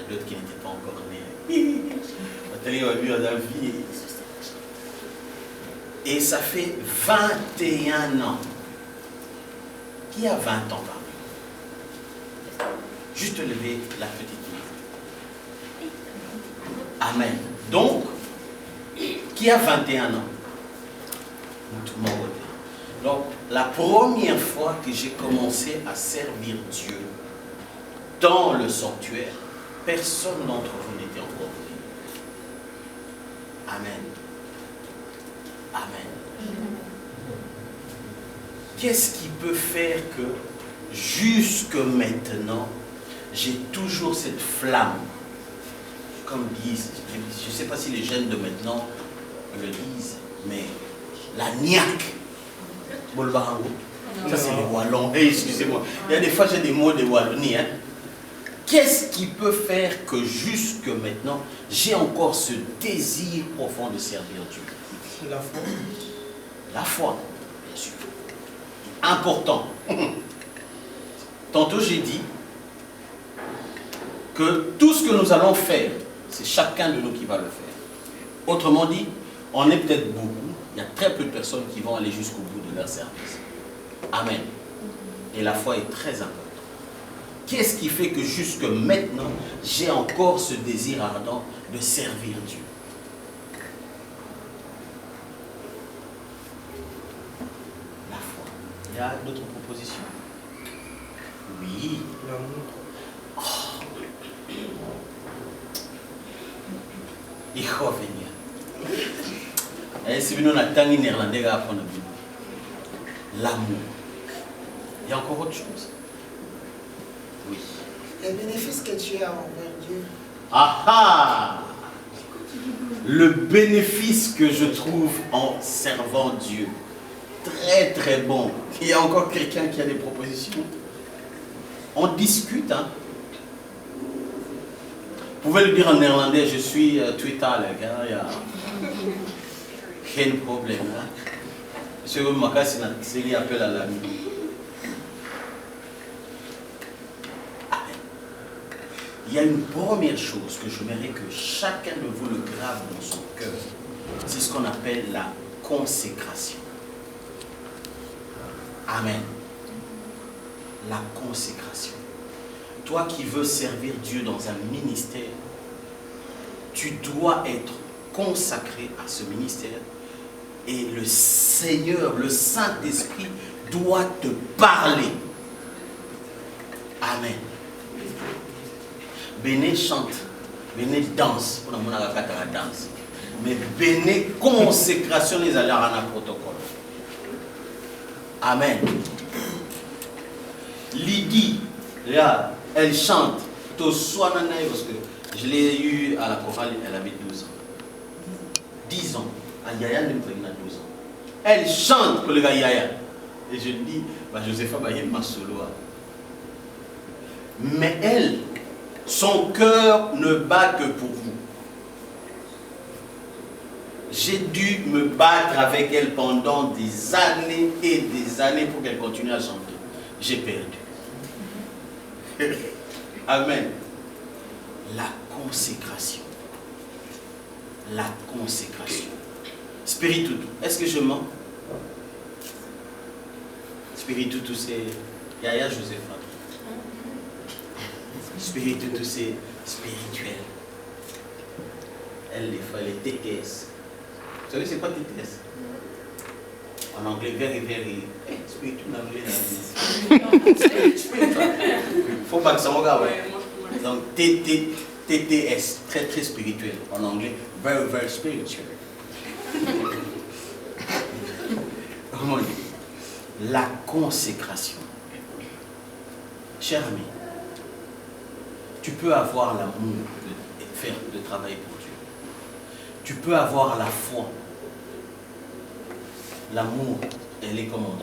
l'autre qui n'était pas encore né. Et ça fait 21 ans. Qui a 20 ans parmi nous? Juste lever la petite main. Amen. Donc, qui a 21 ans? Tout le monde. Donc, la première fois que j'ai commencé à servir Dieu dans le sanctuaire, personne d'entre vous n'était encore venu. Amen. Amen. Qu'est-ce qui peut faire que, jusque maintenant, j'ai toujours cette flamme? Comme disent, je ne sais pas si les jeunes de maintenant le disent, mais la niaque. Ça c'est les Wallons. Hey, excusez-moi. Il y a des fois j'ai des mots de Wallonie. Hein. Qu'est-ce qui peut faire que jusque maintenant, j'ai encore ce désir profond de servir Dieu? La foi. La foi, bien sûr. Important. Tantôt j'ai dit que tout ce que nous allons faire, c'est chacun de nous qui va le faire. Autrement dit, on est peut-être beaucoup, il y a très peu de personnes qui vont aller jusqu'au bout de leur service. Amen. Et la foi est très importante. Qu'est-ce qui fait que jusque maintenant, j'ai encore ce désir ardent de servir Dieu? La foi. Il y a d'autres propositions? Oui. L'amour. Oh. Il faut venir. Et si nous avons néerlandais à apprendre l'amour. Il y a encore autre chose. Oui. Les bénéfices que tu as envers Dieu. Ah ah! Le bénéfice que je trouve en servant Dieu. Très très bon. Il y a encore quelqu'un qui a des propositions. On discute, hein. Vous pouvez le dire en néerlandais, je suis tweetalig, hein, il y a aucun problème. Hein. Monsieur Makassi, c'est lui appelle à l'ami. Il y a une première chose que j'aimerais que chacun de vous le grave dans son cœur. C'est ce qu'on appelle la consécration. Amen. La consécration. Toi qui veux servir Dieu dans un ministère, tu dois être consacré à ce ministère et le Seigneur, le Saint-Esprit doit te parler. Amen. Béné chante, Béné danse, pour la danse. Mais Béné consécration les allants à un protocole. Amen. Lydie, là, elle chante. Parce que je l'ai eu à la chorale, elle avait 12 ans. 10 ans. À Yaya, elle a 12 ans. Elle chante pour le gars Yaya. Et je dis, bah, Josepha, bah, il y a ma solo. Mais elle, son cœur ne bat que pour vous. J'ai dû me battre avec elle pendant des années et des années pour qu'elle continue à chanter. J'ai perdu. Amen. La consécration. La consécration. Spiritutu. Est-ce que je mens? Spiritutu, c'est Yaya Josepha. Spiritutu, c'est spirituel. Elle, des fois, elle est TTS. Vous savez, c'est quoi TTS? En anglais, very, very. Spirituel en anglais. Spiritual. Faut pas que ça me regarde. Donc, TTS, très, très spirituel. En anglais, very, very spiritual. La consécration. Cher ami, tu peux avoir l'amour de travailler pour Dieu. Tu peux avoir la foi. L'amour, elle est comme on